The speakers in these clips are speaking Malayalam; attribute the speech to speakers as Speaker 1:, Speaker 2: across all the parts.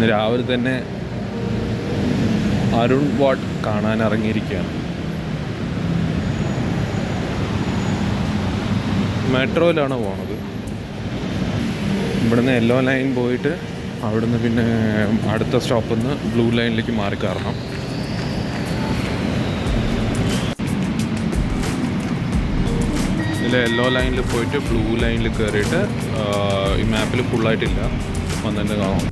Speaker 1: ഇന്ന് രാവിലെ തന്നെ അരുൺ വാട്ട് കാണാൻ ഇറങ്ങിയിരിക്കുകയാണ്. മെട്രോയിലാണ് പോണത്. ഇവിടുന്ന് യെല്ലോ ലൈൻ പോയിട്ട് അവിടുന്ന് പിന്നെ അടുത്ത സ്റ്റോപ്പിൽ നിന്ന് ബ്ലൂ ലൈനിലേക്ക് മാറി കയറണം. ഇതിൽ യെല്ലോ ലൈനിൽ പോയിട്ട് ബ്ലൂ ലൈനിൽ കയറിയിട്ട് ഈ മാപ്പിൽ ഫുള്ളായിട്ടില്ല വന്നിട്ട് കാണാം.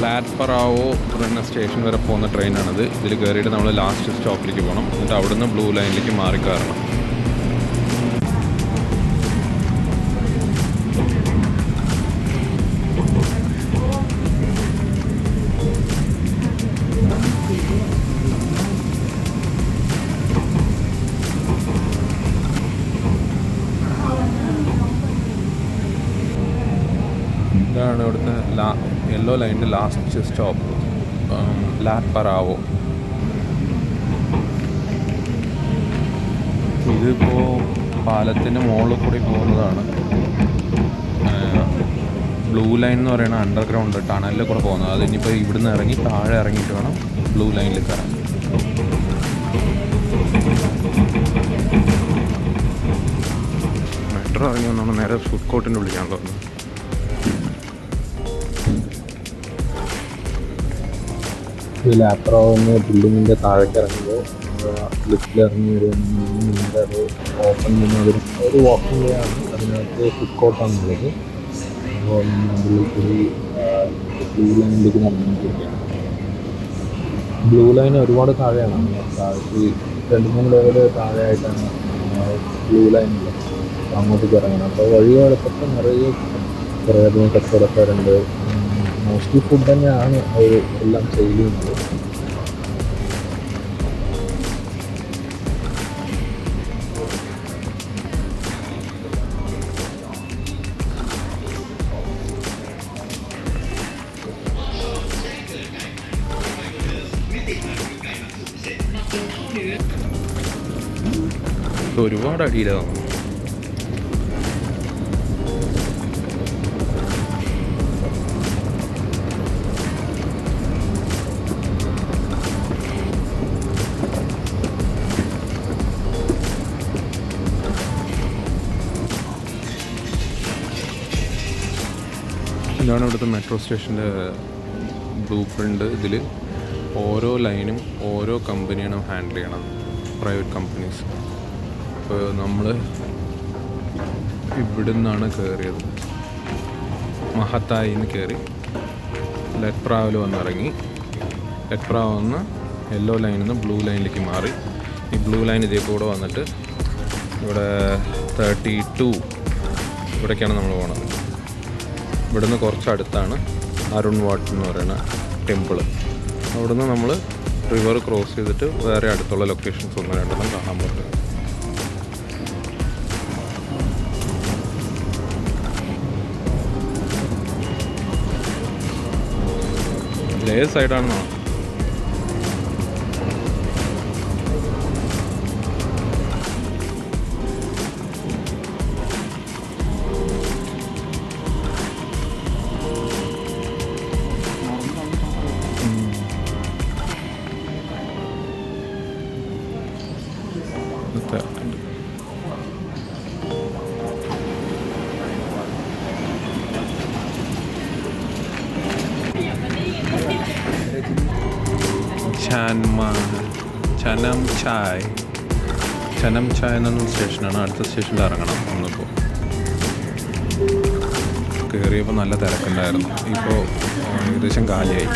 Speaker 1: ലാറ്റ്പറാവോ പറയുന്ന സ്റ്റേഷൻ വരെ പോകുന്ന ട്രെയിനാണിത്. ഇതിൽ കയറിയിട്ട് നമ്മൾ ലാസ്റ്റ് സ്റ്റോപ്പിലേക്ക് പോകണം. എന്നിട്ട് അവിടുന്ന് ബ്ലൂ ലൈനിലേക്ക് മാറി കയറണം. ഇതാണ് ഇവിടുത്തെ യെല്ലോ ലൈനിൻ്റെ ലാസ്റ്റ് സ്റ്റോപ്പ്, ലാറ്റ്പറാവോ. ഇതിപ്പോൾ പാലത്തിൻ്റെ മുകളിൽ കൂടി പോകുന്നതാണ്. ബ്ലൂ ലൈൻ എന്ന് പറയുന്ന അണ്ടർഗ്രൗണ്ട് ടണലിൽ കൂടെ പോകുന്നത്. അതിനിപ്പോൾ ഇവിടുന്ന് ഇറങ്ങി താഴെ ഇറങ്ങിയിട്ട് വേണം ബ്ലൂ ലൈനിൽ കയറാൻ. മെട്രോ ഇറങ്ങി വന്നാണ് നേരെ ഫുഡ് കോർട്ടിൻ്റെ ഉള്ളിലാണ് തോന്നുന്നത്.
Speaker 2: ഈ ലാപ്ടോപ്പിന് ബിൽഡിങ്ങിൻ്റെ താഴേക്ക് ഇറങ്ങുമ്പോൾ ലിഫ്റ്റിൽ ഇറങ്ങി വരുന്നത് അത് ഓപ്പൺ ചെയ്യുന്ന ഒരു വാക്കിംഗ് വേ ആണ്. അതിനകത്ത് ഫുഡ് കോർട്ടാണുള്ളത്. അപ്പോൾ നമ്മളിൽ കൂടി ബ്ലൂ ലൈനിലേക്ക് നടന്നുകൊണ്ടിരിക്കുകയാണ്. ബ്ലൂ ലൈൻ ഒരുപാട് താഴെയാണ്. താഴേക്ക് 2-3 ലെവൽ താഴെയായിട്ടാണ് ബ്ലൂ ലൈനുള്ളത്. അങ്ങോട്ടേക്ക് ഇറങ്ങണം. അപ്പോൾ വഴിയോടൊപ്പം നിറയെ കുറേയധികം കച്ചവടക്കാരുണ്ട്. മോസ്റ്റ്ലി ഫുഡ് തന്നെയാണ് അവർ എല്ലാം സെയിൽ ചെയ്യുന്നത്.
Speaker 1: ഒരുപാട് അടിയിലാണ്. ഇതാണ് ഇവിടുത്തെ മെട്രോ സ്റ്റേഷൻ്റെ ബ്ലൂ പ്രിൻ്റ്. ഇതിൽ ഓരോ ലൈനും ഓരോ കമ്പനിയാണ് ഹാൻഡിൽ ചെയ്യണം, പ്രൈവറ്റ് കമ്പനീസ്. അപ്പോൾ നമ്മൾ ഇവിടെ നിന്നാണ് കയറിയത്. മഹത്തായിന്ന് കയറി ലെറ്റ്പ്രാവിൽ വന്നിറങ്ങി. ലെറ്റ്പ്രാവ് വന്ന് യെല്ലോ ലൈനിൽ നിന്ന് ബ്ലൂ ലൈനിലേക്ക് മാറി. ഈ ബ്ലൂ ലൈൻ ഇതേ കൂടെ വന്നിട്ട് ഇവിടെ 32 ഇവിടേക്കാണ് നമ്മൾ പോണത്. ഇവിടുന്ന് കുറച്ചടുത്താണ് അരുൺ വാട്ട് എന്ന് പറയുന്ന ടെമ്പിൾ. അവിടുന്ന് നമ്മൾ റിവർ ക്രോസ് ചെയ്തിട്ട് വേറെ അടുത്തുള്ള ലൊക്കേഷൻസ് 1-2 കാണാൻ പറ്റും. ഏത് സൈഡാണെന്നോ? ചനം ചായ് എന്നൊരു സ്റ്റേഷനാണ്. അടുത്ത സ്റ്റേഷനിൽ ഇറങ്ങണം. നമ്മളിപ്പോൾ കയറിയപ്പോൾ നല്ല തിരക്കുണ്ടായിരുന്നു. ഇപ്പോൾ ഏകദേശം കാലിയായി.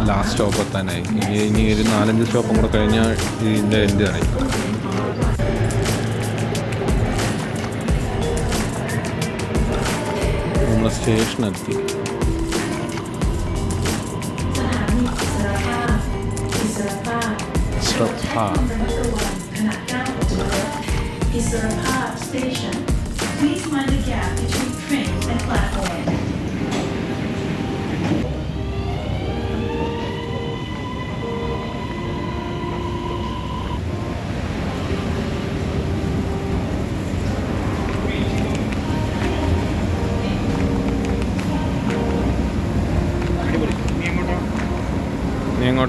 Speaker 1: Last stop എത്താനായി. ഇനി ഒരു 4-5 സ്റ്റോപ്പും കൂടെ കഴിഞ്ഞാൽ ഇതിൻ്റെ എൻഡാണ്. നമ്മൾ സ്റ്റേഷനെത്തി.
Speaker 3: Station. Please mind the gap between train and platform.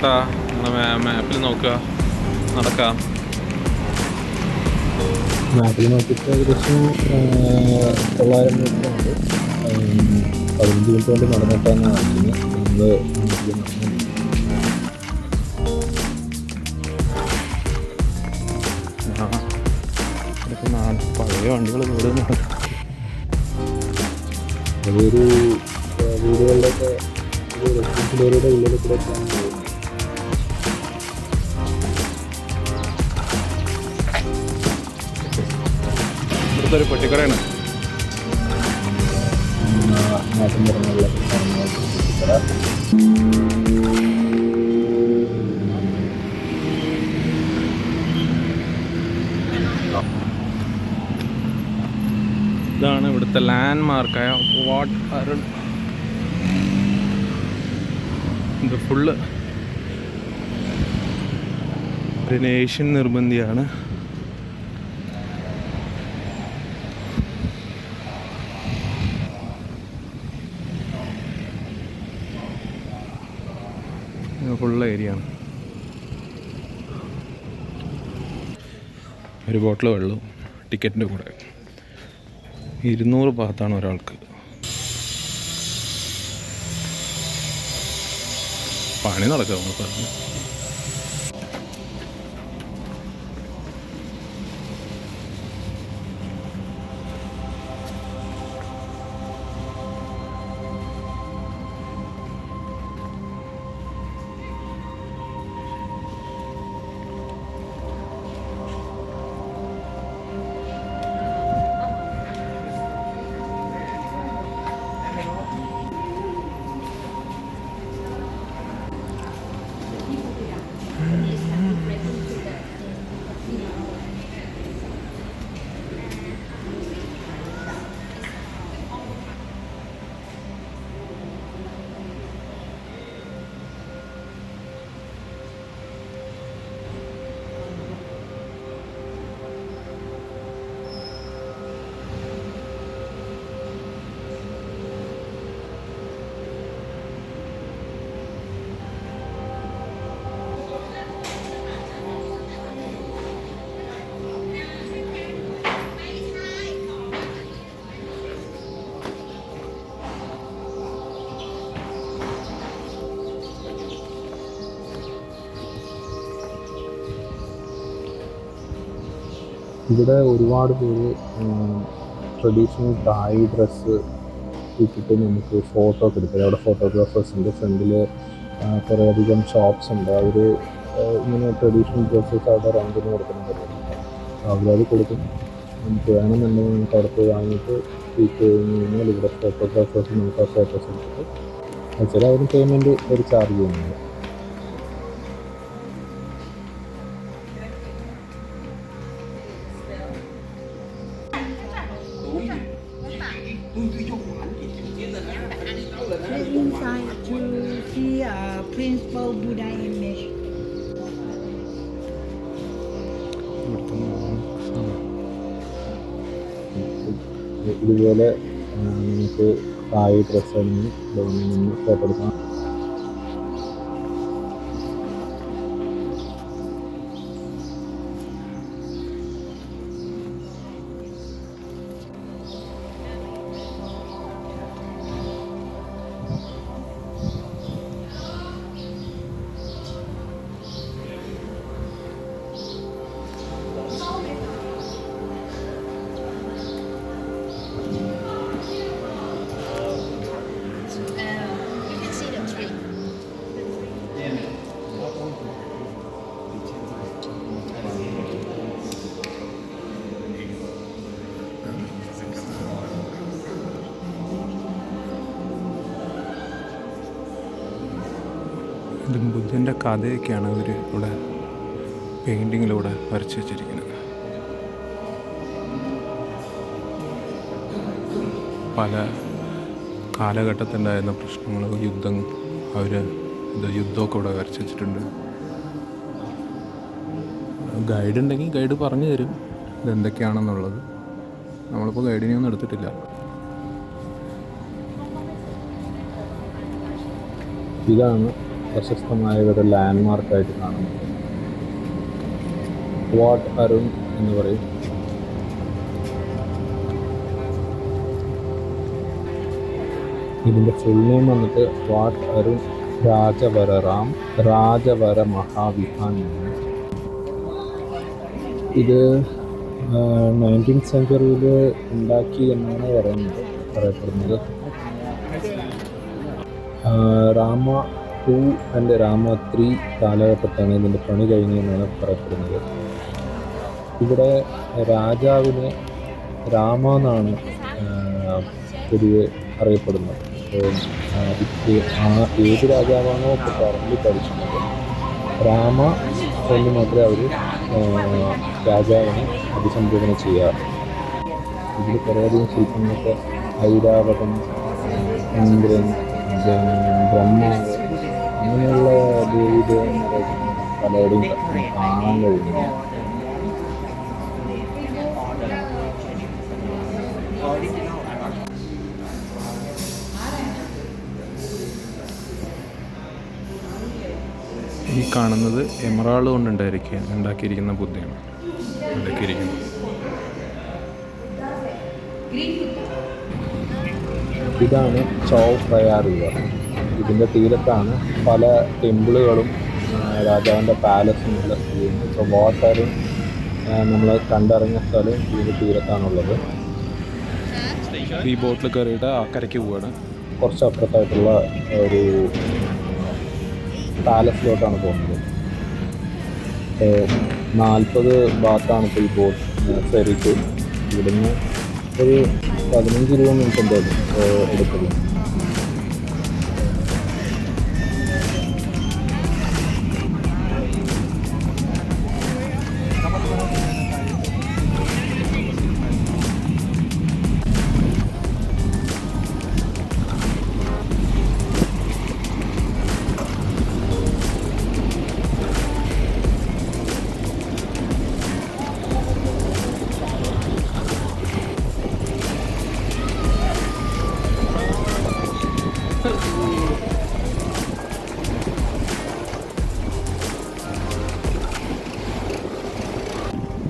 Speaker 1: ചേട്ടാ മാപ്പിൽ നോക്കുക, നടക്കാം.
Speaker 2: മാപ്പിൽ നോക്കിയിട്ട് ഏകദേശം 900 മീറ്റർ ഉണ്ട്. 15 മിനിറ്റ് കൊണ്ട് നടന്നിട്ടാണ് കാണിക്കുന്നത്. നമ്മൾ മാപ്പിൽ നടന്നു.
Speaker 1: പഴയ വണ്ടികൾ കൂടുന്നുണ്ട്.
Speaker 2: അതൊരു വീടുകളിലൊക്കെ ഒരു റെസിഡൻഷ്യൽ ഏരിയയുടെ ഉള്ളിൽ കൂടെ ഒക്കെയാണ് പോകുന്നത്.
Speaker 1: ഇവിടുത്തെ ഒരു പെട്ടിക്കടയാണ്.
Speaker 2: നാട്ടിൻ പുറങ്ങളിലൊക്കെ കാണുന്ന പെട്ടിക്കട.
Speaker 1: ഇതാണ് ഇവിടുത്തെ ലാൻഡ് മാർക്കായ വാട്ട് അരുൺ. ഇത് ഫുള്ള് ഒരു ഏഷ്യൻ നിർബന്ധിയാണ്. ഫുള്ള് ഏരിയ ആണ്. ഒരു ബോട്ടിൽ വെള്ളം ടിക്കറ്റിൻ്റെ കൂടെ 200 ഭാഗത്താണ് ഒരാൾക്ക്. പണി നടക്കുക നമ്മൾ പറഞ്ഞു.
Speaker 2: ഇവിടെ ഒരുപാട് പേര് ട്രഡീഷണൽ തായ് ഡ്രസ്സ് ഇട്ടിട്ട് നമുക്ക് ഫോട്ടോ ഒക്കെ എടുക്കാം. അവിടെ ഫോട്ടോഗ്രാഫേഴ്സിൻ്റെ ഫ്രണ്ടിൽ കുറേയധികം ഷോപ്സ് ഉണ്ട്. അവർ ഇങ്ങനെ ട്രഡീഷണൽ ഡ്രസ്സസ് അവിടെ റെൻറ്റിന് കൊടുക്കുന്ന പരിപാടിയുണ്ട്. അവരത് കൊടുക്കും. നമുക്ക് വേണമെന്നുണ്ടെങ്കിൽ നമുക്ക് അവിടെ പോയി വാങ്ങിയിട്ട് ഇട്ട് കഴിഞ്ഞ് കഴിഞ്ഞാൽ ഇവിടെ ഫോട്ടോഗ്രാഫേഴ്സ് നമുക്ക് ആ ഫോട്ടോസ് എടുത്തിട്ട് വെച്ചാൽ അതിന് പേയ്മെൻറ്റ് ഒരു ചാർജ് ചെയ്യുന്നുണ്ട്.
Speaker 4: Inside to see a principal Buddha image.
Speaker 2: ഇതുപോലെ നമുക്ക് തായ് ഡ്രസ്സ് ആണെങ്കിൽ നിന്ന് ഫോട്ടോ എടുക്കാം.
Speaker 5: You can see the tree.
Speaker 1: ഇത് ബുദ്ധൻ്റെ കഥയൊക്കെയാണ് ഇവർ ഇവിടെ പെയിൻറ്റിങ്ങിലൂടെ വരച്ച് വെച്ചിരിക്കുന്നത്. പല കാലഘട്ടത്തിലുണ്ടായിരുന്ന പ്രശ്നങ്ങൾ, യുദ്ധം, യുദ്ധമൊക്കെ ഇവിടെ വരച്ച് വെച്ചിട്ടുണ്ട്. ഗൈഡ് ഉണ്ടെങ്കിൽ ഗൈഡ് പറഞ്ഞു തരും ഇതെന്തൊക്കെയാണെന്നുള്ളത്. നമ്മളിപ്പോൾ ഗൈഡിനെയൊന്നും എടുത്തിട്ടില്ല.
Speaker 2: ഇതാണ് പ്രശസ്തമായ ഒരു ലാൻഡ്മാർക്കായിട്ട് കാണുന്നത്. വാട്ട് അരുൺ എന്ന് പറയും. ഇതിൻ്റെ ഫുൾ നെയിം വന്നിട്ട് വാട്ട് അരുൺ രാജവര മഹാവിഹാൻ ആണ്. ഇത് 19th സെഞ്ച്വറിയിൽ ഉണ്ടാക്കി എന്നാണ് പറയപ്പെടുന്നത്. രാമ 2 ആൻഡ് രാമ 3 കാലഘട്ടത്താണ് ഇതിൻ്റെ പണി കഴിഞ്ഞതെന്നാണ് പറയപ്പെടുന്നത്. ഇവിടെ രാജാവിനെ രാമ എന്നാണ് പൊതുവെ അറിയപ്പെടുന്നത്. ഏത് രാജാവാണോ ഇപ്പോൾ കറന്റ് ഭരിക്കുന്നത് രാമ എന്ന് മാത്രമേ അവർ രാജാവിനെ അഭിസംബോധന ചെയ്യാറ്. ഇതിൽ കുറേയധികം ശില്പങ്ങളൊക്കെ ഐരാവതം, ഇന്ദ്രൻ, ബ്രഹ്മാവ് അങ്ങനെയുള്ള ദേവീദേവന്മാരെ പലരുടെയും കാണാൻ കഴിയുന്നു.
Speaker 1: ഈ കാണുന്നത് എമറാൾഡ് കൊണ്ട് ഉണ്ടാക്കിയിരിക്കുന്ന ബുദ്ധയാണ് ഉണ്ടാക്കിയിരിക്കുന്നത്.
Speaker 2: ഇതാണ് ചൗ പ്രയാർ റിവർ. ഇതിൻ്റെ തീരത്താണ് പല ടെമ്പിളുകളും രാജാവിൻ്റെ പാലസും എല്ലാം സ്ഥിതി ചെയ്യുന്നത്. സോ വാട്ടറും നമ്മൾ കണ്ടിറങ്ങിയ സ്ഥലം ഇതിൻ്റെ തീരത്താണുള്ളത്.
Speaker 1: ഈ ബോട്ടിൽ കയറിയിട്ട് അക്കരയ്ക്ക് പോവുകയാണ്.
Speaker 2: കുറച്ച് അപ്പുറത്തായിട്ടുള്ള ഒരു പാലസിലോട്ടാണ് പോകുന്നത്. 40 ബാത്താണ് ഇപ്പോൾ ഈ ബോട്ട് ഫെറിക്ക്. ഇവിടുന്ന് ഒരു 15-20 മിനിറ്റ് എന്തായാലും എടുക്കുള്ളൂ.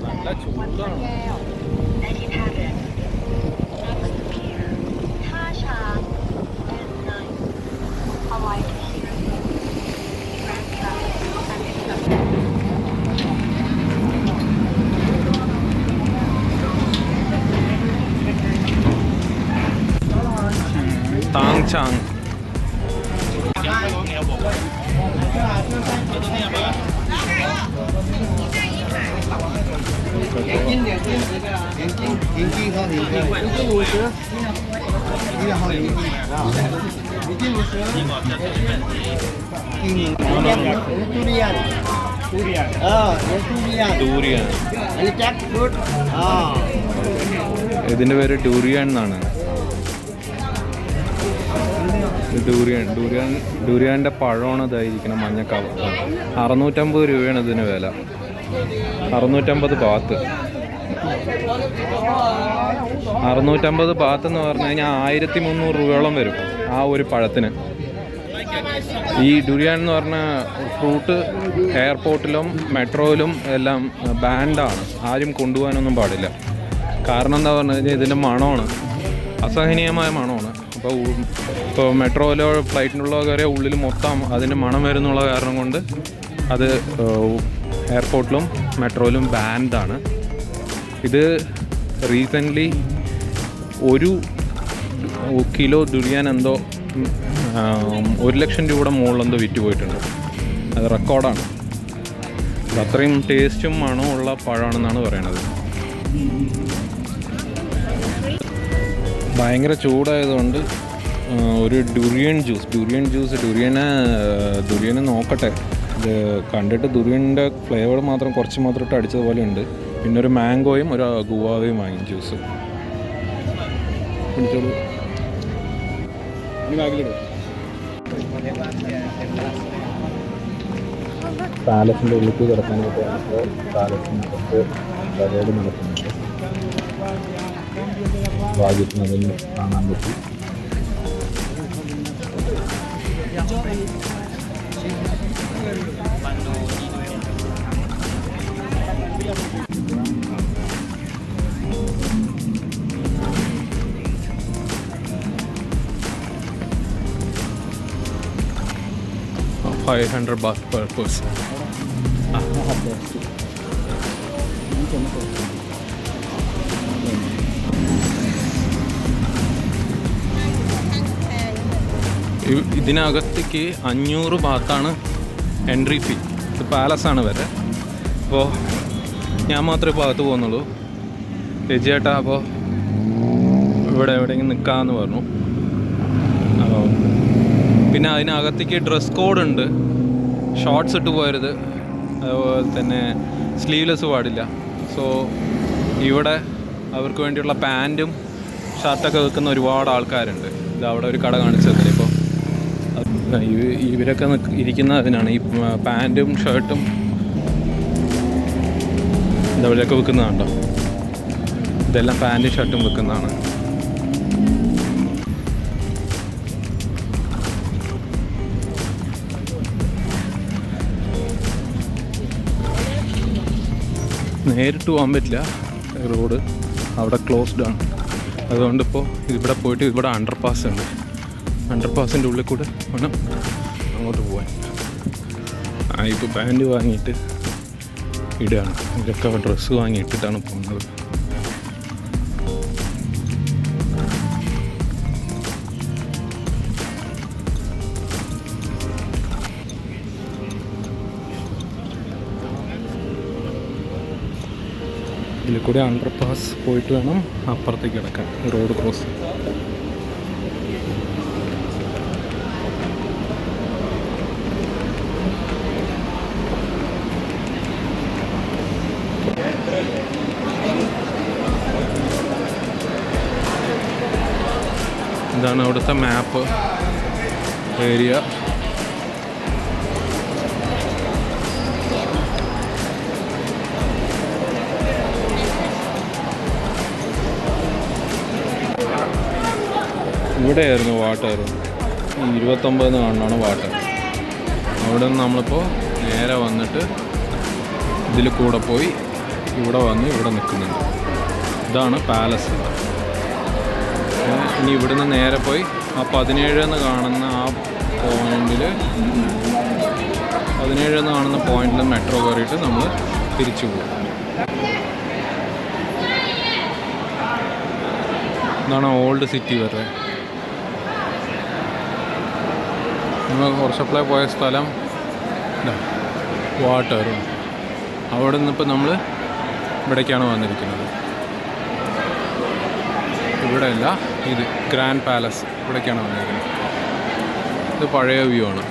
Speaker 1: നല്ല ചൂടാണ്. താങ്ചാങ് ഡൂറിയൻ. ഇതിൻ്റെ പേര് ഡൂറിയൻ എന്നാണ്. ഡൂറിയാൻ്റെ പഴമാണ് ഇതായിരിക്കണം മഞ്ഞക്കാവ്. 650 രൂപയാണ് ഇതിന് വില. 650 ബാത്ത്. 650 ബാത്ത് എന്ന് പറഞ്ഞു കഴിഞ്ഞാൽ 1300 രൂപയോളം വരും ആ ഒരു പഴത്തിന്. ഈ ഡുരിയാൻ എന്ന് പറഞ്ഞ ഫ്രൂട്ട് എയർപോർട്ടിലും മെട്രോയിലും എല്ലാം ബാൻഡാണ്. ആരും കൊണ്ടുപോകാനൊന്നും പാടില്ല. കാരണം എന്താ പറഞ്ഞു കഴിഞ്ഞാൽ ഇതിൻ്റെ മണമാണ്, അസഹനീയമായ മണമാണ്. ഇപ്പോൾ മെട്രോയിലോ ഫ്ലൈറ്റിനുള്ള കയറിയ ഉള്ളിൽ മൊത്തം അതിൻ്റെ മണം വരുന്നുള്ള കാരണം കൊണ്ട് അത് എയർപോർട്ടിലും മെട്രോയിലും ബാൻഡാണ്. ഇത് റീസെൻ്റ്ലി 1 കിലോ ഡുരിയാൻ എന്തോ 1 ലക്ഷം രൂപയുടെ മുകളിലെന്തോ വിറ്റ് പോയിട്ടുണ്ട്. അത് റെക്കോർഡാണ്. അത്രയും ടേസ്റ്റും മണവും ഉള്ള പഴമാണെന്നാണ് പറയണത്. ഭയങ്കര ചൂടായതുകൊണ്ട് ഒരു ഡുരിയനെ നോക്കട്ടെ. ഇത് കണ്ടിട്ട് ഡുരിയൻ്റെ ഫ്ലേവർ മാത്രം കുറച്ച് മാത്രം ഇട്ട് അടിച്ചതുപോലെ ഉണ്ട്. പിന്നെ ഒരു മാംഗോയും ഒരു ഗുവാവയും വാങ്ങി ജ്യൂസ് കുടിച്ചോളൂ.
Speaker 2: പാലസിൻ്റെ ഉള്ളിലേക്ക് കിടക്കാനായിട്ട് നമുക്ക് പാലസിനകത്ത് പരേഡ് നടക്കുന്നുണ്ട്. ഭാഗ്യത്തിന് അതിന് കാണാൻ പറ്റി.
Speaker 1: 500 baht per person. ഇതിനകത്തേക്ക് 500 ബാത്താണ് എൻട്രി ഫീ. ഇത് പാലസാണ് വരെ. അപ്പോൾ ഞാൻ മാത്രമേ ഇപ്പോൾ അകത്ത് പോകുന്നുള്ളൂ. രജിയേട്ടാ അപ്പോൾ ഇവിടെ എവിടെയെങ്കിലും നിൽക്കാമെന്ന് പറഞ്ഞു. അപ്പോൾ പിന്നെ അതിനകത്തേക്ക് ഡ്രസ് കോഡ് ഉണ്ട്. ഷോർട്ട്സ് ഇട്ട് പോകരുത്, അതുപോലെ തന്നെ സ്ലീവ്ലെസ് പാടില്ല. സോ ഇവിടെ അവർക്ക് വേണ്ടിയുള്ള പാൻറ്റും ഷർട്ടൊക്കെ വെക്കുന്ന ഒരുപാട് ആൾക്കാരുണ്ട്. ഇത് അവിടെ ഒരു കട കാണിച്ചത്. ഇപ്പോൾ ഇവരൊക്കെ ഇരിക്കുന്ന അതിനാണ് ഈ പാൻറ്റും ഷർട്ടും ഇതവരൊക്കെ വെക്കുന്നതാണ്ടോ. ഇതെല്ലാം പാൻറ്റും ഷർട്ടും വെക്കുന്നതാണ്. നേരിട്ട് പോകാൻ പറ്റില്ല, റോഡ് അവിടെ ക്ലോസ്ഡ് ആണ്. അതുകൊണ്ടിപ്പോൾ ഇവിടെ പോയിട്ട് ഇവിടെ അണ്ടർപാസ് ഉണ്ട്. അണ്ടർപാസിൻ്റെ ഉള്ളിൽ കൂടെ വേണം അങ്ങോട്ട് പോകാൻ. ഇപ്പോൾ പാൻറ്റ് വാങ്ങിയിട്ട് ഇടുകയാണ്. ഇതൊക്കെ ഡ്രസ്സ് വാങ്ങി ഇട്ടിട്ടാണ് പോകുന്നത്. ഇതിൽ കൂടെ അണ്ടർപാസ് പോയിട്ട് വേണം അപ്പുറത്തേക്ക് കിടക്കാൻ, റോഡ് ക്രോസ്. ഇതാണ് അവിടുത്തെ മാപ്പ് ഏരിയ. ഇവിടെയായിരുന്നു വാട്ടർ. 29 കാണാണ് വാട്ടർ. അവിടെ നിന്ന് നമ്മളിപ്പോൾ നേരെ വന്നിട്ട് ഇതിൽ കൂടെ പോയി ഇവിടെ വന്ന് ഇവിടെ നിൽക്കുന്നുണ്ട്. ഇതാണ് പാലസ്. ഇനി ഇവിടുന്ന് നേരെ പോയി ആ 17 എന്ന് കാണുന്ന ആ പോയിന്റിൽ 17 എന്ന് കാണുന്ന പോയിന്റിൽ മെട്രോ കയറിയിട്ട് നമ്മൾ തിരിച്ചു പോകും. ഇതാണ് ഓൾഡ് സിറ്റി വരെ. നമ്മൾ കുറച്ചപ്പോഴേ പോയ സ്ഥലം വാട്ടറും. അവിടെ നിന്നിപ്പോൾ നമ്മൾ ഇവിടേക്കാണ് വന്നിരിക്കുന്നത്. ഇവിടെയല്ല, ഇത് ഗ്രാൻഡ് പാലസ്, ഇവിടേക്കാണ് വന്നിരിക്കുന്നത്. ഇത് പഴയ വ്യൂ ആണ്.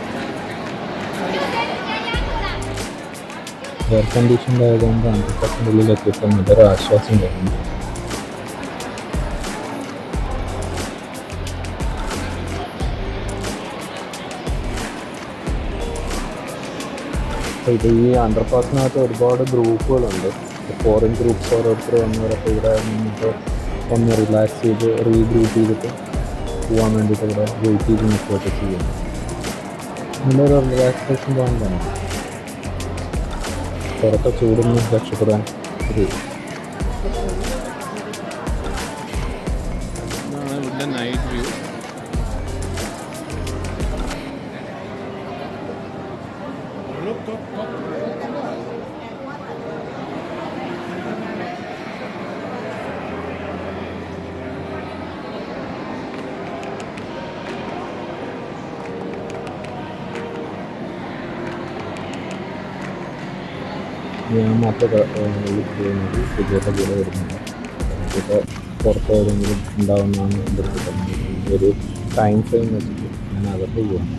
Speaker 2: എയർ കണ്ടീഷൻഡ് ആയതുകൊണ്ട് 100% ഉള്ളിലെത്തിയപ്പോൾ നല്ലൊരു ആശ്വാസം തോന്നുന്നു. ഇത് ഈ അണ്ടർപാസിനകത്ത് ഒരുപാട് ഗ്രൂപ്പുകളുണ്ട്. ഫോറിൻ ഗ്രൂപ്പ്സ് ഓരോരുത്തർ വന്നവരൊക്കെ ഇവിടെ നിന്നിട്ട് ഒന്ന് റിലാക്സ് ചെയ്ത് റീഗ്രൂപ്പ് ചെയ്തിട്ട് പോകാൻ വേണ്ടിയിട്ട് ഇവിടെ വെയിറ്റ് ചെയ്ത് നിൽക്കുകയൊക്കെ ചെയ്യുന്നു. നല്ലൊരു റിലാക്സേഷൻ പോയിൻ്റാണ്. പുറത്തെ ചൂടിൽ നിന്ന് രക്ഷപ്പെടാൻ ഒരു
Speaker 1: ഇവിടുത്തെ നൈറ്റ് വ്യൂ.
Speaker 2: ഞാൻ മാത്രം ചെയ്യുന്നത് സുഖത്തെ കൂടെ വരുന്നുണ്ട്. ഇതൊക്കെ പുറത്ത് ഏതെങ്കിലും ഉണ്ടാവുന്നതാണ് ഇവിടുത്തെ പറഞ്ഞത്. ഒരു ടൈം ഫ്രെയിം വെച്ചിട്ട് ഞാൻ അകത്ത് പോകണം.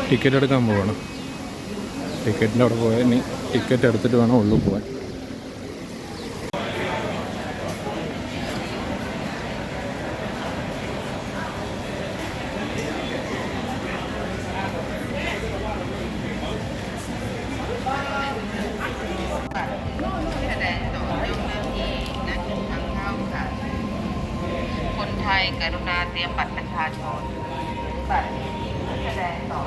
Speaker 1: ടിക്കറ്റ് എടുക്കാൻ പോകണം. ടിക്കറ്റിൻ്റെ അവിടെ പോയാൽ ഇനി ടിക്കറ്റ് എടുത്തിട്ട് വേണം ഉള്ളിൽ പോകാൻ.
Speaker 6: ไทยกรุณาเตรียมบัตรประชาชนบัตรแสดงต่อ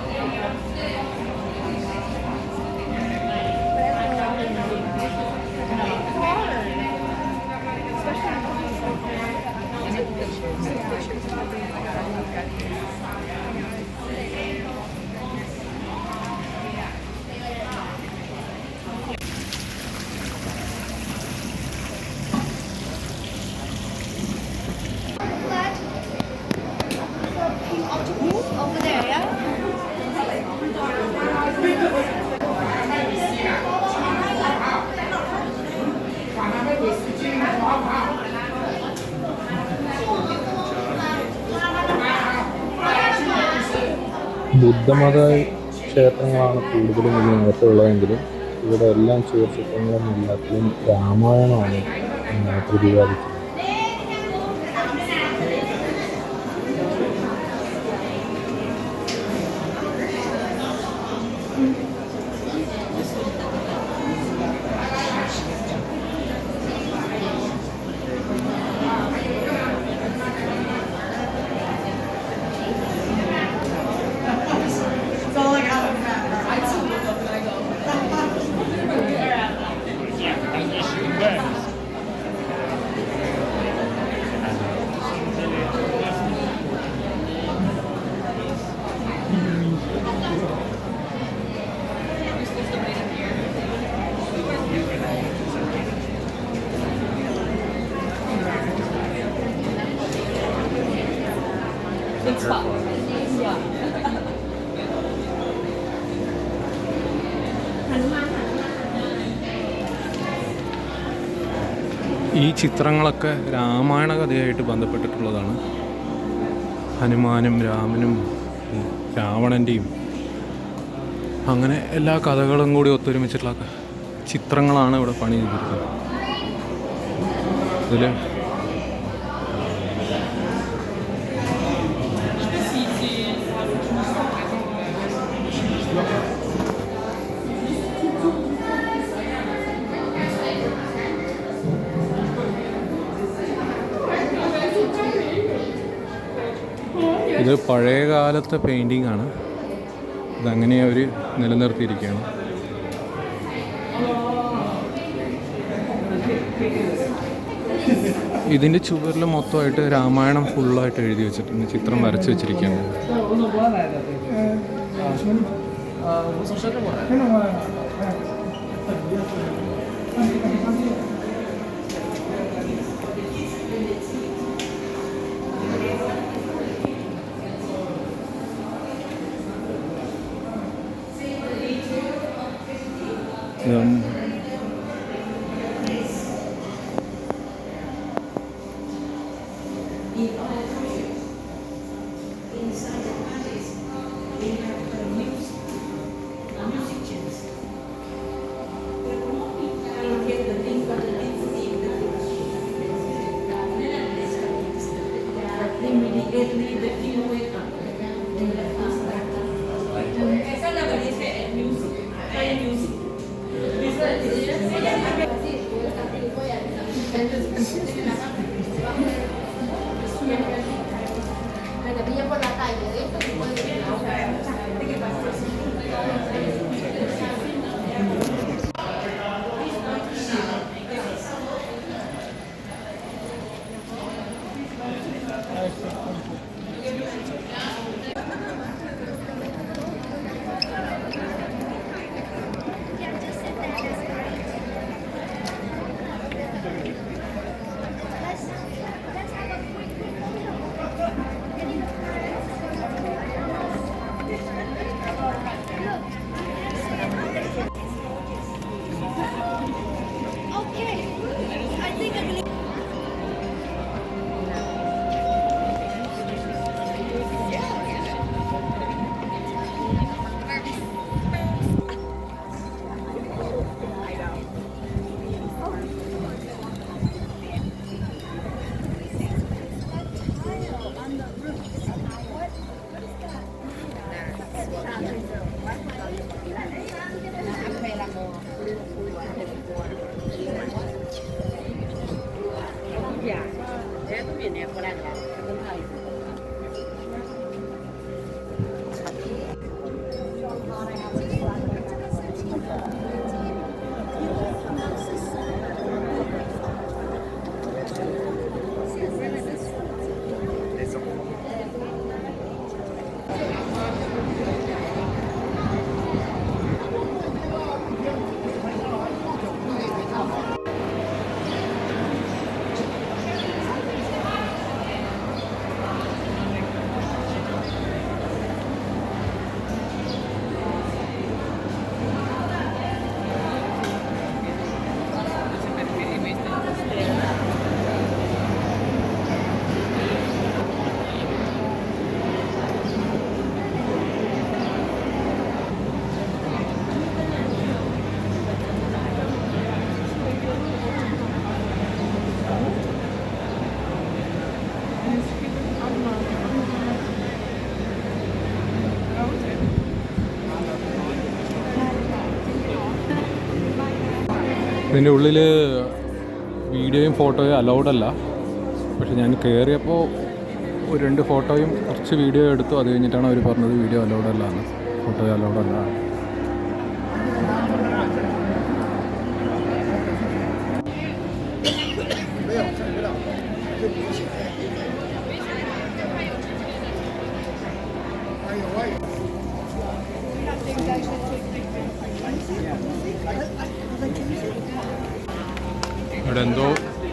Speaker 2: ബുദ്ധമത ക്ഷേത്രങ്ങളാണ് കൂടുതലും ഇതിനകത്തുള്ളതെങ്കിലും ഇവിടെ എല്ലാം ചുവർച്ചിത്രങ്ങളും എല്ലാത്തിലും രാമായണമാണ് പ്രതിപാദിക്കുന്നത്.
Speaker 1: ഈ ചിത്രങ്ങളൊക്കെ രാമായണ കഥയായിട്ട് ബന്ധപ്പെട്ടിട്ടുള്ളതാണ്. ഹനുമാനും രാമനും രാവണൻ്റെയും അങ്ങനെ എല്ലാ കഥകളും കൂടി ഒത്തൊരുമിച്ചിട്ടുള്ള ചിത്രങ്ങളാണ് ഇവിടെ പണി ചെയ്തിരിക്കുന്നത്. ഇതിൽ ഇത് പഴയ കാലത്തെ പെയിൻറ്റിംഗ് ആണ്. ഇതങ്ങനെ അവർ നിലനിർത്തിയിരിക്കുകയാണ്. ഇതിൻ്റെ ചുവരിൽ മൊത്തമായിട്ട് രാമായണം ഫുള്ളായിട്ട് എഴുതി വെച്ചിട്ടുണ്ട്, ചിത്രം വരച്ച് വെച്ചിരിക്കുകയാണ്. ഇതിൻ്റെ ഉള്ളിൽ വീഡിയോയും ഫോട്ടോയും അലൗഡ് അല്ല. പക്ഷെ ഞാൻ കയറിയപ്പോൾ ഒരു 2 ഫോട്ടോയും കുറച്ച് വീഡിയോ എടുത്തു. അത് കഴിഞ്ഞിട്ടാണ് അവർ പറഞ്ഞത് വീഡിയോ അലൗഡ് അല്ല എന്ന്, ഫോട്ടോ അലൗഡ് അല്ല.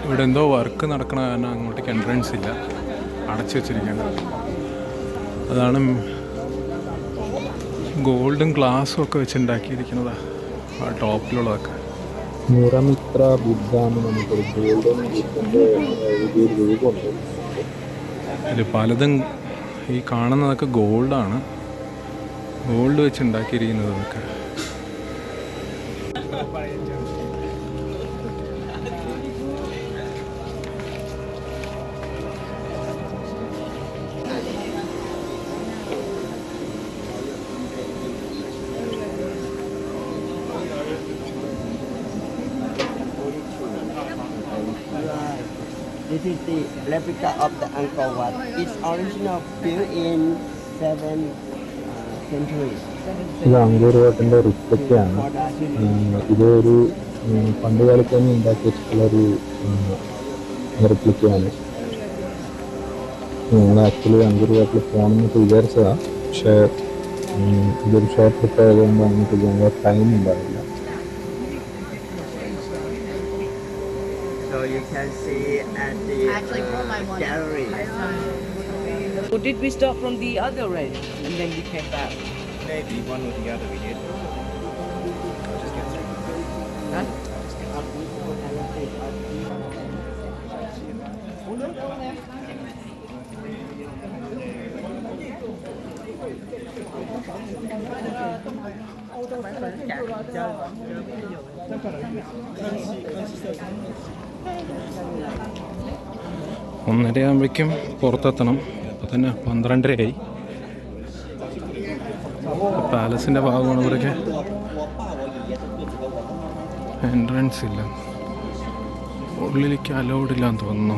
Speaker 1: ഇവിടെ എന്തോ വർക്ക് നടക്കണ കാരണം അങ്ങോട്ടേക്ക് എൻട്രൻസ് ഇല്ല, അടച്ചു വെച്ചിരിക്കുന്നത്. അതാണ് ഗോൾഡൻ ഗ്ലാസ്സും ഒക്കെ വെച്ചുണ്ടാക്കിയിരിക്കുന്നതാണ് ആ ടോപ്പിലുള്ളതൊക്കെ.
Speaker 2: നിറമിത്ര ബുദ്ധ എന്ന് നമുക്കൊരു ഗോൾഡൻ ബുദ്ധൻ്റെ വലിയൊരു രൂപമുണ്ട്.
Speaker 1: ഇത് പലതും ഈ കാണുന്നതൊക്കെ ഗോൾഡാണ്, ഗോൾഡ് വെച്ച് ഉണ്ടാക്കിയിരിക്കുന്നത് അതൊക്കെ.
Speaker 7: This is the replica of the Angkor Wat. It's original built in 7th century.
Speaker 2: ഇത് അങ്കോർ വാട്ടിൻ്റെ റിപ്ലിക്കയാണ്. ഇതൊരു പണ്ട് കാലത്ത് തന്നെ ഉണ്ടാക്കി വെച്ചിട്ടുള്ളൊരു റിപ്ലിക്കയാണ്. ഞങ്ങൾ ആക്ച്വലി അങ്കോർ വാട്ടിൽ പോകണമെന്നൊക്കെ വിചാരിച്ചതാണ്. പക്ഷേ ഇതൊരു ഷോർട്ട് ട്രിപ്പ് ആയതുകൊണ്ട് അങ്ങോട്ട് പോകാൻ ടൈം ഉണ്ടാവില്ല.
Speaker 7: So you can see at the gallery.
Speaker 8: Or did we start from the other end and then we came back?
Speaker 9: Maybe one or the other we did. Just get through.
Speaker 8: Huh?
Speaker 1: ഒന്നരയാകുമ്പോഴേക്കും പുറത്തെത്തണം. അപ്പോൾ തന്നെ 12:30 പാലസിൻ്റെ ഭാഗമാണ്. ഇവിടേക്ക് എൻട്രൻസ് ഇല്ല, ഉള്ളിലേക്ക് അലൗഡ് ഇല്ലാന്ന് തോന്നുന്നു.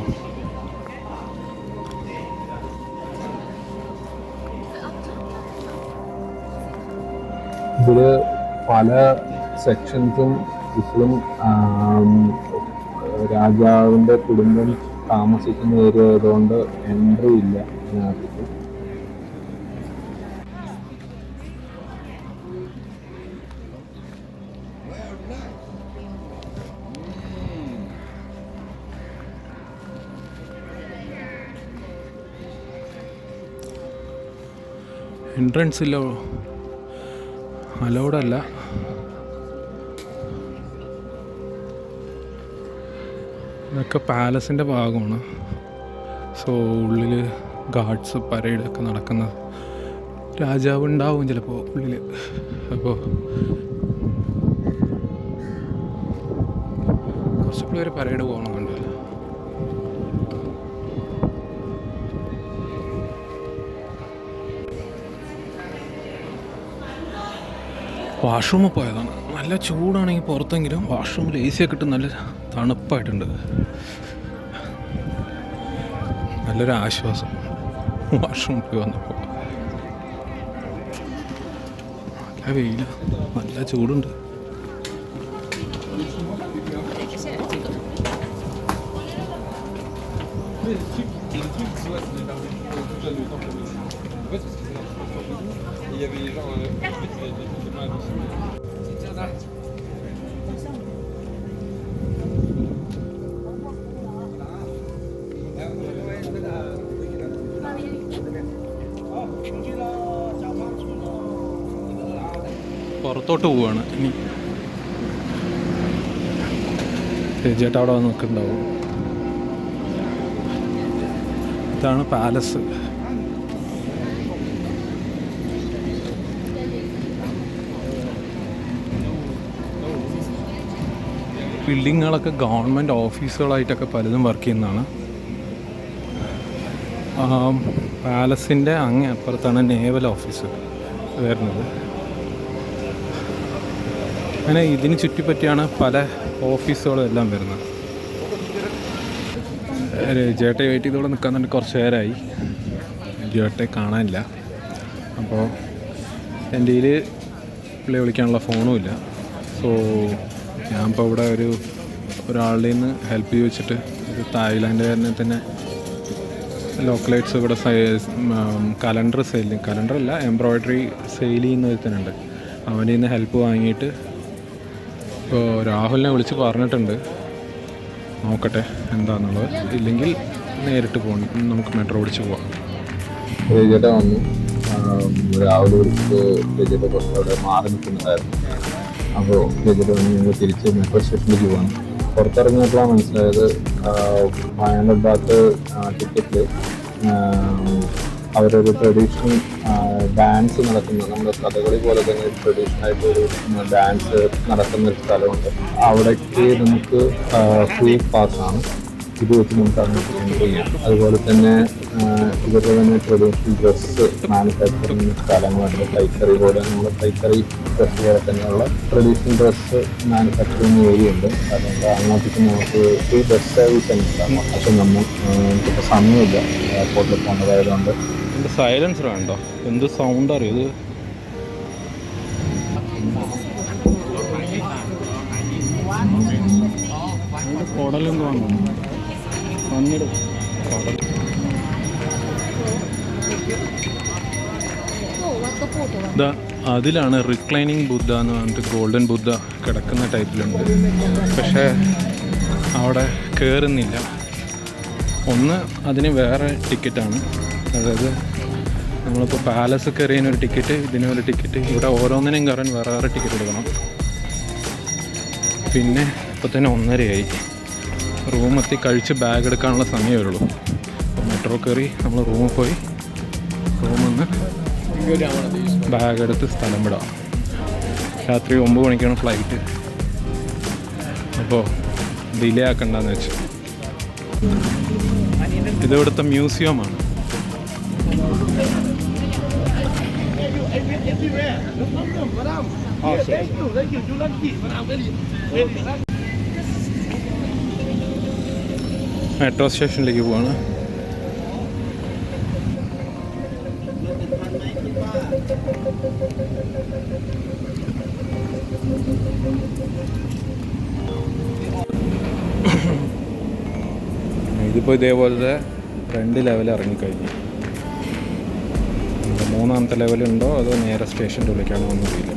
Speaker 2: ഇതിൽ പല സെക്ഷൻസും ഇപ്പോഴും രാജാവിൻ്റെ കുടുംബം താമസിക്കുന്ന ഏരിയ ആയതുകൊണ്ട് എൻട്രി ഇല്ല ഇതിനകത്തേക്ക്.
Speaker 1: എൻട്രൻസ് ഇല്ല, അലൗഡല്ല. ഇതൊക്കെ പാലസിൻ്റെ ഭാഗമാണ്. സോ ഉള്ളിൽ ഗാർഡ്സ് പരേഡൊക്കെ നടക്കുന്നത്. രാജാവ് ഉണ്ടാവും ചിലപ്പോൾ ഉള്ളിൽ. അപ്പോൾ കുറച്ച് പിള്ളേർ പരേഡ് പോകണമെന്നുണ്ടല്ലോ. വാഷ്റൂമിൽ പോയതാണ്. നല്ല ചൂടാണെങ്കിൽ പുറത്തെങ്കിലും വാഷ്റൂമിൽ AC ഒക്കെ ഇട്ട് നല്ല തണുപ്പായിട്ടുണ്ട്. നല്ലൊരു ആശ്വാസം വാഷ്റൂമിൽ പോയി വന്നപ്പോൾ. നല്ല വെയില, നല്ല ചൂടുണ്ട്. പുറത്തോട്ട് പോവാണ് ഇനി. ചേട്ടാ അവിടെ വന്ന് നിൽക്കുന്നുണ്ടാവും. ഇതാണ് പാലസ്. ബിൽഡിങ്ങുകളൊക്കെ ഗവൺമെൻറ് ഓഫീസുകളായിട്ടൊക്കെ പലതും വർക്ക് ചെയ്യുന്നതാണ്. പാലസിൻ്റെ അങ്ങേ അപ്പുറത്താണ് നേവൽ ഓഫീസ് വരുന്നത്. അങ്ങനെ ഇതിന് ചുറ്റിപ്പറ്റിയാണ് പല ഓഫീസുകളും എല്ലാം വരുന്നത്. ചേട്ടയെ വെയിറ്റ് ചെയ്തോടെ നിൽക്കാൻ തന്നെ കുറച്ച് നേരമായി. ചേട്ടയെ കാണാനില്ല. അപ്പോൾ എൻ്റെ കയ്യിൽ പുള്ളിയെ വിളിക്കാനുള്ള ഫോണും ഇല്ല. സോ ഞാനിപ്പോൾ ഇവിടെ ഒരാളുടെ നിന്ന് ഹെൽപ്പ് ചോദിച്ചിട്ട് ഒരു തായ്ലാൻഡുകാരനെ തന്നെ ലോക്കലൈറ്റ്സ് ഇവിടെ കലണ്ടറല്ല എംബ്രോയ്ഡറി സെയിൽ ചെയ്യുന്ന ഒരുത്തനുണ്ട്. അവൻ്റെ നിന്ന് ഹെൽപ്പ് വാങ്ങിയിട്ട് ഇപ്പോൾ രാഹുലിനെ വിളിച്ച് പറഞ്ഞിട്ടുണ്ട്. നോക്കട്ടെ എന്താണെന്നുള്ളത്. ഇല്ലെങ്കിൽ നേരിട്ട് പോകണം, നമുക്ക് മെട്രോ ഓടിച്ച് പോവാം.
Speaker 2: ചേട്ടാ വന്നു. രാവിലെ വിളിച്ച് ചേച്ചിയുടെ കുറച്ച് അവിടെ മാറി നിൽക്കുന്നുണ്ടായിരുന്നു. അപ്പോൾ ചേച്ചിട്ട് വന്ന് ഞങ്ങൾ തിരിച്ച് മെട്രോ സ്റ്റേഷനിലേക്ക് പോകാൻ പുറത്തിറങ്ങിയപ്പോഴാണ് മനസ്സിലായത് 500 ബാത്ത് ടിക്കറ്റിൽ അവരൊരു ട്രഡീഷണൽ ഡാൻസ് നടക്കുന്ന, നമ്മുടെ കഥകളി പോലെ തന്നെ ട്രഡീഷണലായിട്ടൊരു ഡാൻസ് നടക്കുന്ന ഒരു സ്ഥലമുണ്ട്. അവിടേക്ക് നമുക്ക് ഫ്രീ പാസ്സാണ്. ഇത് വെച്ച് നമുക്ക് അങ്ങോട്ട് എൻജോയ് ചെയ്യാം. അതുപോലെ തന്നെ ഇവരുടെ തന്നെ ട്രഡീഷണൽ ഡ്രസ്സ് മാനുഫാക്ചറിങ് സ്ഥലങ്ങളുണ്ട്. കൈത്തറി പോലെ നമ്മുടെ കൈത്തറി ഡ്രസ്സ് പോലെ തന്നെയുള്ള ട്രഡീഷണൽ ഡ്രസ്സ് മാനുഫാക്ചറിങ് ഏരിയ ഉണ്ട്. അതുകൊണ്ട് അങ്ങോട്ടേക്ക് നമുക്ക് ഫ്രീ ബസ് സർവീസ് തന്നെ ഉണ്ടാകും. പക്ഷെ നമുക്കിപ്പോൾ സമയമില്ല, എയർപോർട്ടിൽ പോകേണ്ടതായതുകൊണ്ട്.
Speaker 1: എൻ്റെ സൈലൻസർ ഉണ്ടോ? എന്ത് സൗണ്ട് അറിയോ ഇത്? കുടലെന്ത് വാങ്ങുന്നു? വന്നിടും കുടൽ. ഇതാ അതിലാണ് റിക്ലൈനിങ് ബുദ്ധ എന്ന് പറഞ്ഞിട്ട് ഗോൾഡൻ ബുദ്ധ കിടക്കുന്ന ടൈപ്പിലുണ്ട്. പക്ഷേ അവിടെ കയറുന്നില്ല. ഒന്ന് അതിന് വേറെ ടിക്കറ്റാണ്. അതായത് നമ്മളിപ്പോൾ പാലസ് കയറിയതിനൊരു ടിക്കറ്റ്, ഇതിനൊരു ടിക്കറ്റ്. ഇവിടെ ഓരോന്നിനും കയറാൻ വേറെ വേറെ ടിക്കറ്റ് എടുക്കണം. പിന്നെ ഇപ്പോൾ തന്നെ 1:30 റൂമെത്തി കഴിച്ച് ബാഗ് എടുക്കാനുള്ള സമയമേ ഉള്ളൂ. അപ്പോൾ മെട്രോ കയറി നമ്മൾ റൂമിൽ പോയി റൂമിൽ നിന്ന് ബാഗ് എടുത്ത് സ്ഥലം വിടാം. രാത്രി 9 മണിക്കാണ് ഫ്ലൈറ്റ്. അപ്പോൾ ഡിലേ ആക്കണ്ടെന്ന് വെച്ചു. ഇതിവിടുത്തെ മ്യൂസിയമാണ്. മെട്രോ സ്റ്റേഷനിലേക്ക് പോവാണ്. ഇതിപ്പോൾ ഇതേപോലത്തെ 2 ലെവൽ ഇറങ്ങിക്കഴിഞ്ഞു. മൂന്നാമത്തെ ലെവലുണ്ടോ അതോ നേരെ സ്റ്റേഷൻ്റെ ഉള്ളിലേക്കാണോ ഒന്നുമില്ല.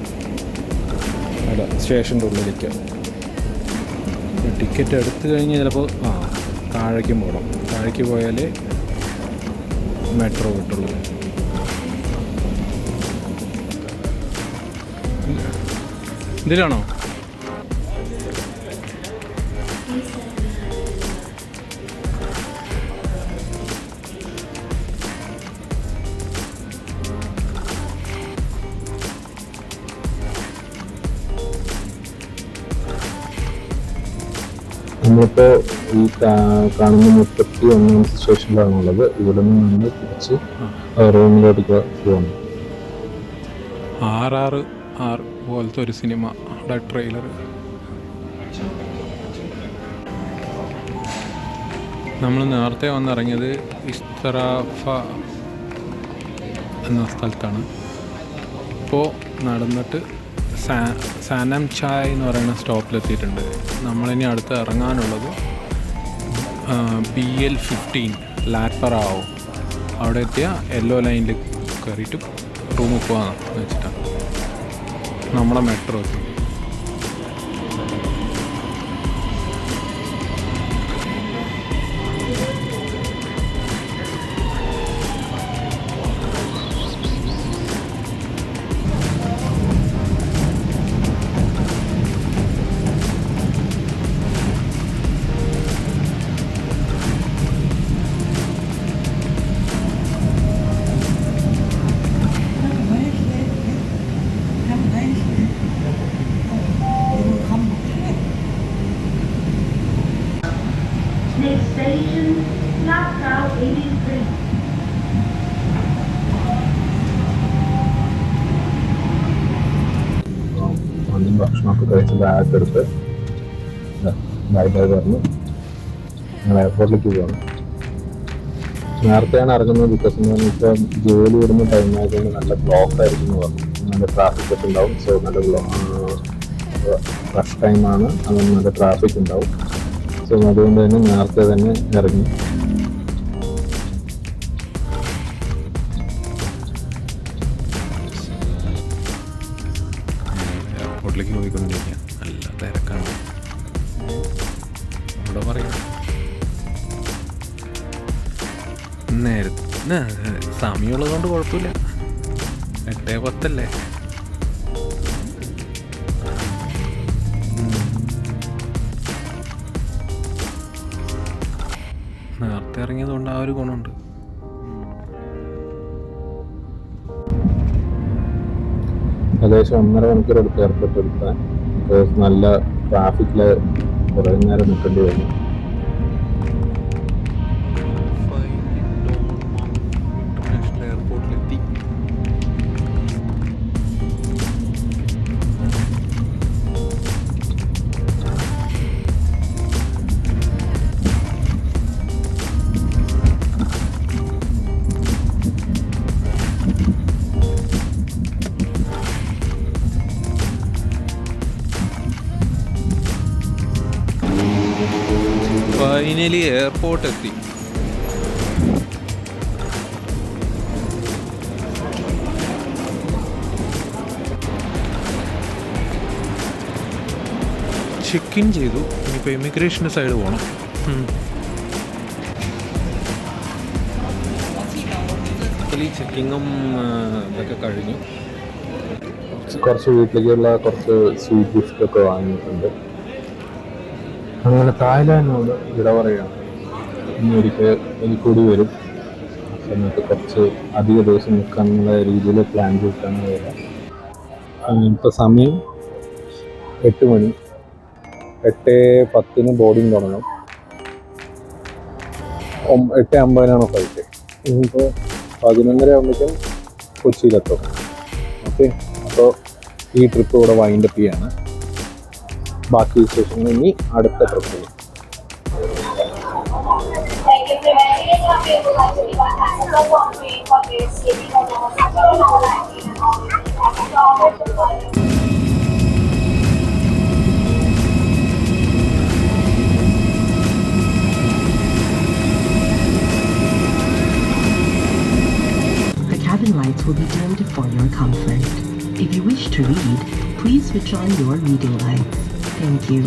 Speaker 1: അല്ല, സ്റ്റേഷൻ്റെ ഉള്ളിലേക്ക് ടിക്കറ്റ് എടുത്തു കഴിഞ്ഞ് ചിലപ്പോൾ താഴേക്കും പോകണം. താഴേക്ക് പോയാലേ മെട്രോ കിട്ടുള്ളൂ. ഇതിലാണോ?
Speaker 2: നമ്മളിപ്പോൾ ഈ കാണുന്ന 31 സ്റ്റേഷനിലാണുള്ളത്. ഇവിടെ നിന്ന് നമ്മൾ തിരിച്ച് റൂമിലോട്ടേക്ക് പോകണം.
Speaker 1: RRR പോലത്തെ ഒരു സിനിമ ട്രെയിലർ. നമ്മൾ നേരത്തെ വന്നിറങ്ങിയത് ഇസ്തറാഫ എന്ന സ്ഥലത്താണ്. ഇപ്പോൾ നടന്നിട്ട് സാനം ചായ് എന്ന് പറയുന്ന സ്റ്റോപ്പിലെത്തിയിട്ടുണ്ട്. നമ്മളിനി അടുത്ത് ഇറങ്ങാനുള്ളത് BL15 ലാറ്റ്പറാവോ. അവിടെ എത്തിയ യെല്ലോ ലൈനിൽ കയറിയിട്ട് റൂമിൽ പോകാമെന്ന് വെച്ചിട്ടാണ് നമ്മളെ മെട്രോ എത്തി.
Speaker 3: Next station, Laptao 83.
Speaker 2: ഭക്ഷണമൊക്കെ കഴിച്ച് ബാഗ് എടുത്ത് ബൈ ബൈ പറഞ്ഞ് ഞങ്ങൾ എയർപോർട്ടിലേക്ക് പോകണം. നേരത്തെയാണ് ഇറങ്ങുന്നത്. ബിക്കോസ് എന്താണെന്ന് വെച്ചാൽ ജോലി വരുന്ന ടൈം ആയതുകൊണ്ട് നല്ല ബ്ലോക്ക് ആയിരിക്കും എന്ന് പറഞ്ഞു. നല്ല ട്രാഫിക് ഒക്കെ ഉണ്ടാവും. സോ നല്ല റഷ് ടൈമാണ്, അതുകൊണ്ട് നല്ല ട്രാഫിക് ഉണ്ടാവും. സോ അതുകൊണ്ട് തന്നെ നേരത്തെ തന്നെ ഇറങ്ങി.
Speaker 1: എയർപോർട്ടിലേക്ക് പോയിക്കൊണ്ടിരിക്കുക. നല്ല തിരക്കാണ് അവിടെ പറയാം. നേരത്തെ സമയമുള്ളതുകൊണ്ട് കുഴപ്പമില്ല. 8:10 നേരത്തെ ഇറങ്ങിയതുകൊണ്ട് ആ ഒരു ഗുണമുണ്ട്.
Speaker 2: ഏകദേശം 1.5 മണിക്കൂർ എടുത്ത് എയർപോർട്ട് എടുക്കാൻ. ബിക്കോസ് നല്ല ട്രാഫിക്കിൽ കുറേ നേരം നിൽക്കേണ്ടി വന്നു.
Speaker 1: ഇന്റർനാഷണൽ എയർപോർട്ടിലെത്തി. ഫൈനലി എയർപോർട്ട് എത്തി. ചെക്ക് ഇൻ ചെയ്തു. ഇനിയിപ്പോൾ ഇമിഗ്രേഷൻ്റെ സൈഡ് പോകണം. ചെക്കിങ്ങും ഇതൊക്കെ കഴിഞ്ഞു.
Speaker 2: കുറച്ച് വീട്ടിലേക്കുള്ള കുറച്ച് സ്വീറ്റ് ഗിഫ്റ്റൊക്കെ വാങ്ങിയിട്ടുണ്ട്. അങ്ങനെ തായ്ലാൻഡിനോട് വിട പറയുകയാണ്. ഇനി ഒരിക്കൽ കൂടി വരും. ആ സമയത്ത് കുറച്ച് അധിക ദിവസം നിൽക്കാനുള്ള രീതിയിൽ പ്ലാൻ ചെയ്തിട്ടാണ് വരാം. ഇപ്പോൾ സമയം 8 മണി. 8:10 ബോർഡിങ് തുടങ്ങും. 8:50 ഫ്ലൈറ്റ്. ഇനിയിപ്പോൾ 11:30 ആകുമ്പോഴേക്കും കൊച്ചിയിലെത്തും. ഓക്കെ, അപ്പോൾ ഈ ട്രിപ്പ് ഇവിടെ വൈൻഡപ്പ് ചെയ്യാണ്. ബാക്കി വിശേഷങ്ങൾ ഇനി അടുത്ത ട്രിപ്പിൽ.
Speaker 10: The cabin lights will be dimmed for your comfort. If you wish to read, please switch on your reading lights. Thank you.